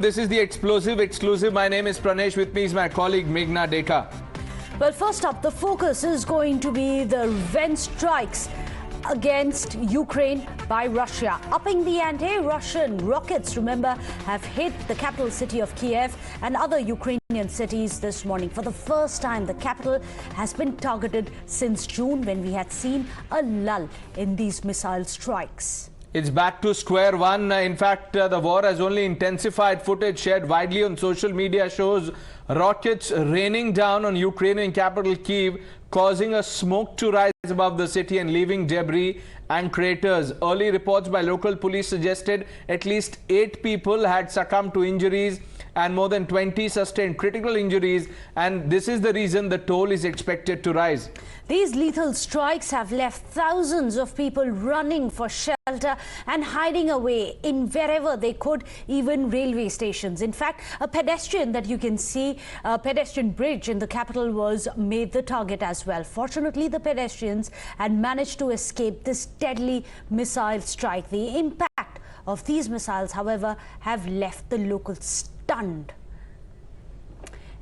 This is the explosive exclusive. My name is Pranesh. With me is my colleague Meghna Deka. Well, first up, the focus is going to be the revenge strikes against Ukraine by Russia. Upping the ante, Russian rockets, remember, have hit the capital city of Kyiv and other Ukrainian cities this morning. For the first time, the capital has been targeted since June, when we had seen a lull in these missile strikes. It's back to square one. In fact, the war has only intensified. Footage shared widely on social media shows rockets raining down on Ukrainian capital Kyiv, causing a smoke to rise above the city and leaving debris and craters. Early reports by local police suggested at least 8 people had succumbed to injuries and more than 20 sustained critical injuries, and this is the reason the toll is expected to rise. These lethal strikes have left thousands of people running for shelter and hiding away in wherever they could, even railway stations. In fact, a pedestrian that you can see, a pedestrian bridge in the capital, was made the target as well. Fortunately, the pedestrians had managed to escape this deadly missile strike. The impact of these missiles, however, have left the locals stunned.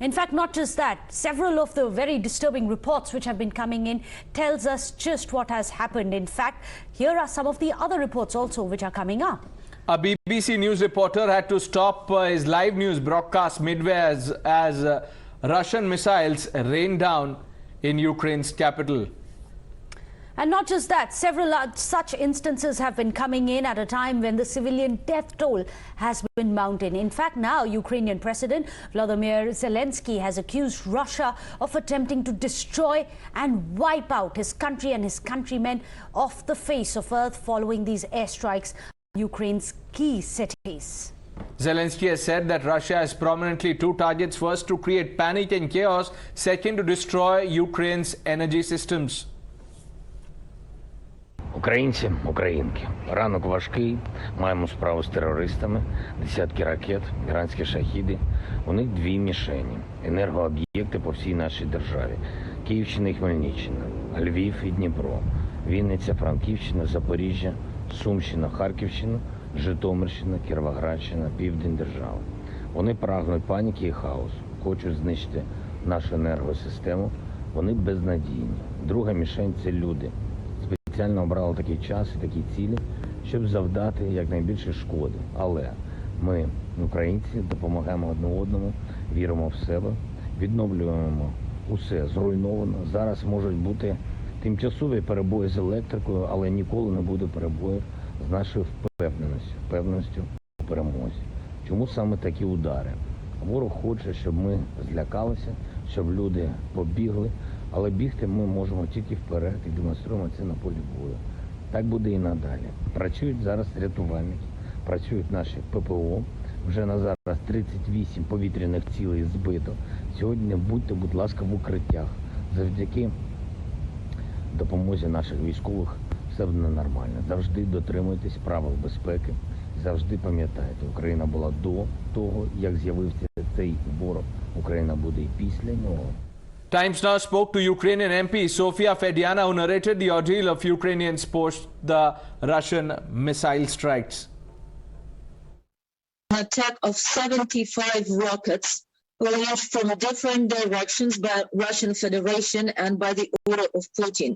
In fact, not just that, several of the very disturbing reports which have been coming in tells us just what has happened. In fact, here are some of the other reports also which are coming up. A BBC News reporter had to stop his live news broadcast midway as Russian missiles rained down in Ukraine's capital. And not just that, several such instances have been coming in at a time when the civilian death toll has been mounting. In fact, now Ukrainian President Volodymyr Zelenskyy has accused Russia of attempting to destroy and wipe out his country and his countrymen off the face of earth following these airstrikes on Ukraine's key cities. Zelenskyy has said that Russia has prominently 2 targets: first, to create panic and chaos; second, to destroy Ukraine's energy systems. Українці, українки, ранок важкий, маємо справу з терористами, десятки ракет, іранські шахіди. У них 2 мішені – енергооб'єкти по всій нашій державі. Київщина і Хмельниччина, Львів і Дніпро, Вінниця, Франківщина, Запоріжжя, Сумщина, Харківщина, Житомирщина, Кіровоградщина, Південь держави. Вони прагнуть паніки і хаосу, хочуть знищити нашу енергосистему. Вони безнадійні. Друга мішень – це люди. Спеціально обрали такий час і такі цілі, щоб завдати якнайбільше шкоди. Але ми, українці, допомагаємо одне одному, віримо в себе, відновлюємо усе зруйновано. Зараз можуть бути тимчасові перебої з електрикою, але ніколи не буде перебоїв з нашою впевненістю у перемозі. Чому саме такі удари? Ворог хоче, щоб ми злякалися, щоб люди побігли. Але бігти ми можемо тільки вперед і демонструємо це на полі бою. Так буде і надалі. Працюють зараз рятувальники, працюють наші ППО. Вже на зараз 38 повітряних цілей збито. Сьогодні будьте, будь ласка, в укриттях. Завдяки допомозі наших військових все буде нормально. Завжди дотримуйтесь правил безпеки. Завжди пам'ятайте, Україна була до того, як з'явився цей ворог. Україна буде і після нього. Times Now spoke to Ukrainian MP Sophia Fedyna, who narrated the ordeal of Ukrainians post the Russian missile strikes. An attack of 75 rockets launched from different directions by Russian Federation and by the order of Putin.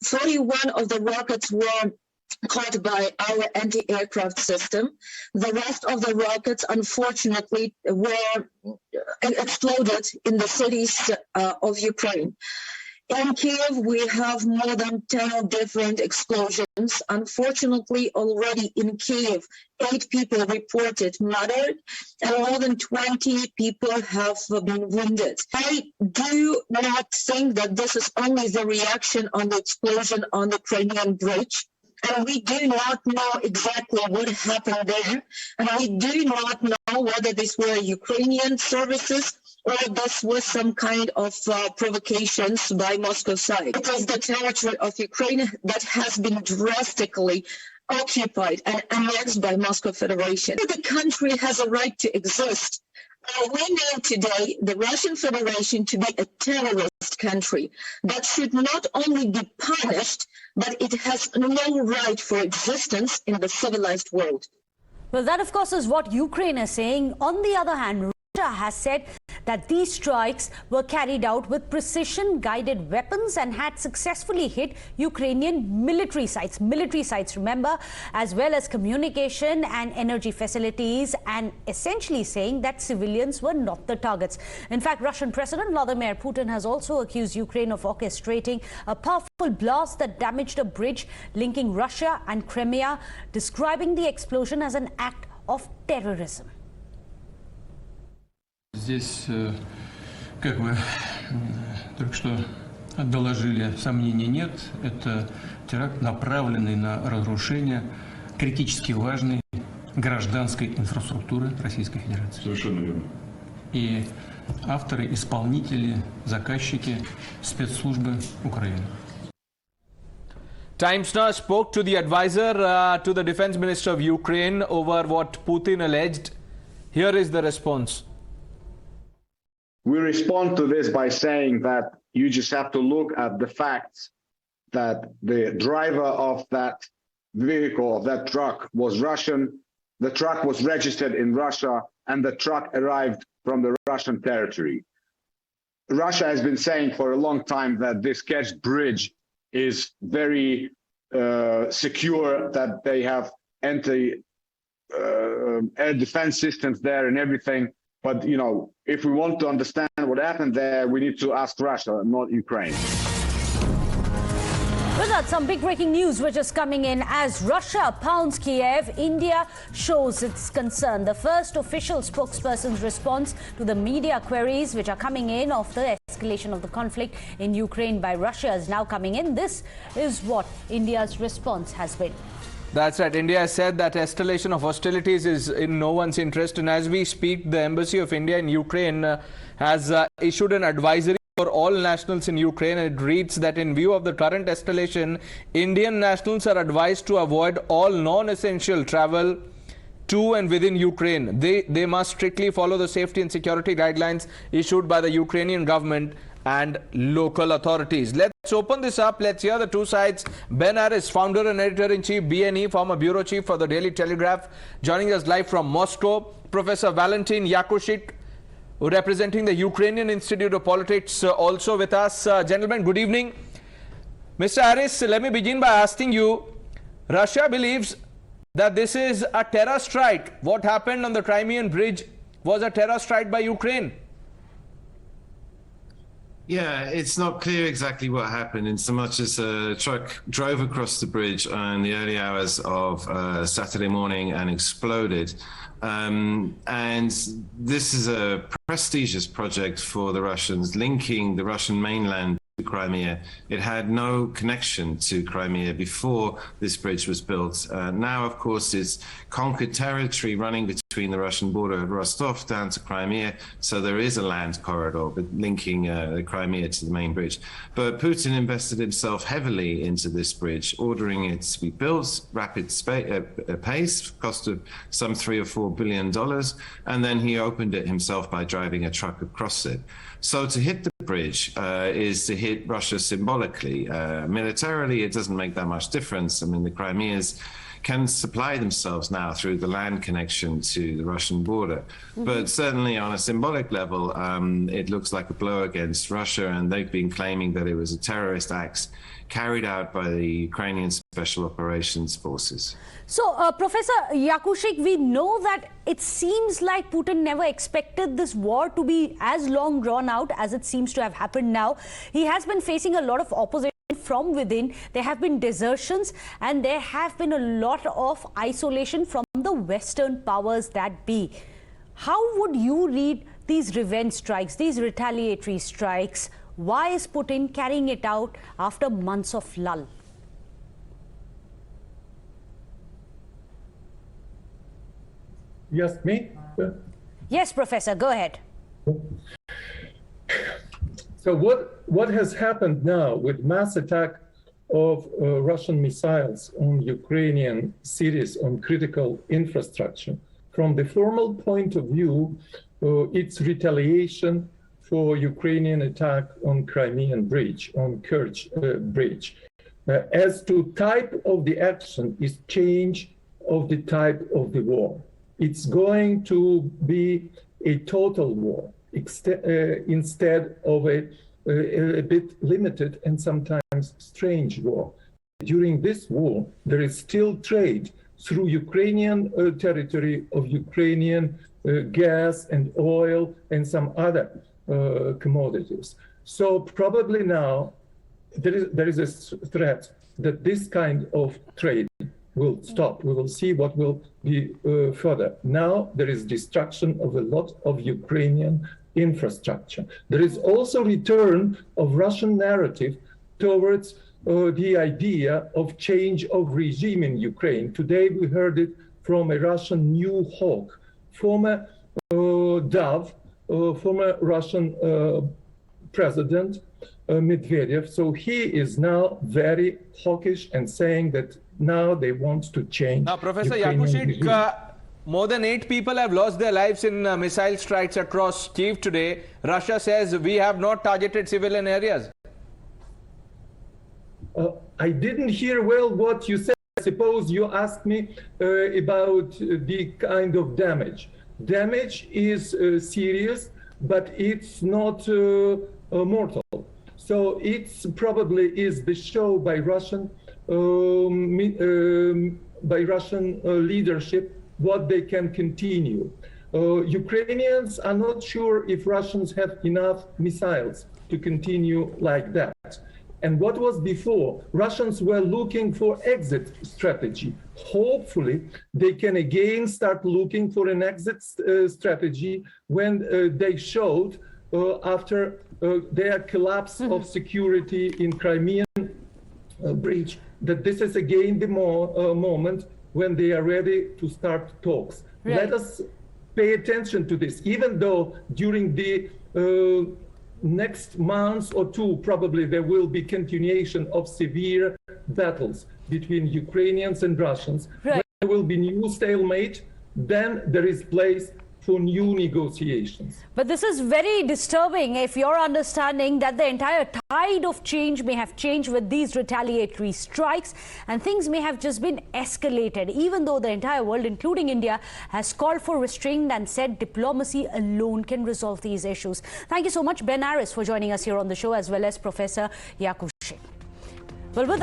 41 of the rockets were caught by our anti-aircraft system. The rest of the rockets, unfortunately, were exploded in the cities of Ukraine. In Kyiv, we have more than 10 different explosions. Unfortunately, already in Kyiv, 8 people reported murdered and more than 20 people have been wounded. I do not think that this is only the reaction on the explosion on the Crimean bridge. And we do not know exactly what happened there. And we do not know whether these were Ukrainian services or this was some kind of provocations by Moscow side. It is the territory of Ukraine that has been drastically occupied and annexed by Moscow Federation. The country has a right to exist. We know today the Russian Federation to be a terrorist country that should not only be punished, but it has no right for existence in the civilized world. Well, that, of course, is what Ukraine is saying. On the other hand, Russia has said that these strikes were carried out with precision-guided weapons and had successfully hit Ukrainian military sites, remember, as well as communication and energy facilities, and essentially saying that civilians were not the targets. In fact, Russian President Vladimir Putin has also accused Ukraine of orchestrating a powerful blast that damaged a bridge linking Russia and Crimea, describing the explosion as an act of terrorism. Здесь, как вы только что доложили, сомнений нет. Это теракт, направленный на разрушение критически важной гражданской инфраструктуры Российской Федерации. Совершенно верно. И авторы, исполнители, заказчики спецслужбы Украины. Times Now spoke to the advisor to the Defense Minister of Ukraine over what Putin alleged. Here is the response. We respond to this by saying that you just have to look at the facts that the driver of that vehicle, of that truck, was Russian, the truck was registered in Russia, and the truck arrived from the Russian territory. Russia has been saying for a long time that this Kerch bridge is very secure, that they have anti-air defense systems there and everything. But, you know, if we want to understand what happened there, we need to ask Russia, not Ukraine. With that, some big breaking news which is coming in as Russia pounds Kyiv. India shows its concern. The first official spokesperson's response to the media queries which are coming in of the escalation of the conflict in Ukraine by Russia is now coming in. This is what India's response has been. That's right. India has said that escalation of hostilities is in no one's interest. And as we speak, the Embassy of India in Ukraine has issued an advisory for all nationals in Ukraine. And it reads that in view of the current escalation, Indian nationals are advised to avoid all non-essential travel to and within Ukraine. They must strictly follow the safety and security guidelines issued by the Ukrainian government and local authorities. Let's open this up. Let's hear the two sides. Ben Harris, founder and editor-in-chief, BNE, former bureau chief for the Daily Telegraph, joining us live from Moscow. Professor Valentin Yakushik, representing the Ukrainian Institute of Politics, also with us. Gentlemen, good evening. Mr. Harris, let me begin by asking you, Russia believes that this is a terror strike. What happened on the Crimean bridge was a terror strike by Ukraine. Yeah, it's not clear exactly what happened in so much as a truck drove across the bridge in the early hours of Saturday morning and exploded. And this is a prestigious project for the Russians, linking the Russian mainland to Crimea. It had no connection to Crimea before this bridge was built. Now, of course, it's conquered territory running between the Russian border at Rostov down to Crimea. So there is a land corridor linking Crimea to the main bridge. But Putin invested himself heavily into this bridge, ordering it to be built rapid pace, cost of some $3 or $4 billion. And then he opened it himself by driving a truck across it. So to hit the bridge is to hit Russia symbolically. Militarily, it doesn't make that much difference. I mean, the Crimeans can supply themselves now through the land connection to the Russian border. But certainly on a symbolic level, it looks like a blow against Russia, and they've been claiming that it was a terrorist act carried out by the Ukrainian Special Operations Forces. So, Professor Yakushik, we know that it seems like Putin never expected this war to be as long drawn out as it seems to have happened now. He has been facing a lot of opposition from within. There have been desertions and there have been a lot of isolation from the Western powers that be. How would you read these revenge strikes, these retaliatory strikes? Why is Putin carrying it out after months of lull? Yes, me? Yes, Professor, go ahead. So what has happened now with mass attack of Russian missiles on Ukrainian cities, on critical infrastructure? From the formal point of view, it's retaliation for Ukrainian attack on Crimean bridge, on Kerch bridge. As to type of the action is change of the type of the war. It's going to be a total war instead of a bit limited and sometimes strange war. During this war, there is still trade through Ukrainian territory of Ukrainian gas and oil and some other commodities. So probably now there is a threat that this kind of trade will stop. We will see what will be further. Now there is destruction of a lot of Ukrainian infrastructure. There is also return of Russian narrative towards the idea of change of regime in Ukraine. Today we heard it from a Russian new hawk, former dove, former Russian president Medvedev. So he is now very hawkish and saying that now they want to change. Now, Professor Yakushik, more than 8 people have lost their lives in missile strikes across Kyiv today. Russia says we have not targeted civilian areas. I didn't hear well what you said. I suppose you asked me about the kind of damage. Damage is serious, but it's not mortal. So it's probably is the show by Russian leadership what they can continue. Ukrainians are not sure if Russians have enough missiles to continue like that. And what was before, Russians were looking for exit strategy. Hopefully, they can again start looking for an exit strategy when they showed after their collapse of security in Crimean bridge, that this is again the moment when they are ready to start talks. Right. Let us pay attention to this, even though during the next month or two, probably there will be continuation of severe battles between Ukrainians and Russians. Right. When there will be new stalemate, then there is place for new negotiations. But this is very disturbing if you're understanding that the entire tide of change may have changed with these retaliatory strikes and things may have just been escalated, even though the entire world, including India, has called for restraint and said diplomacy alone can resolve these issues. Thank you so much, Ben Aris, for joining us here on the show, as well as Professor Yakushik. Well, with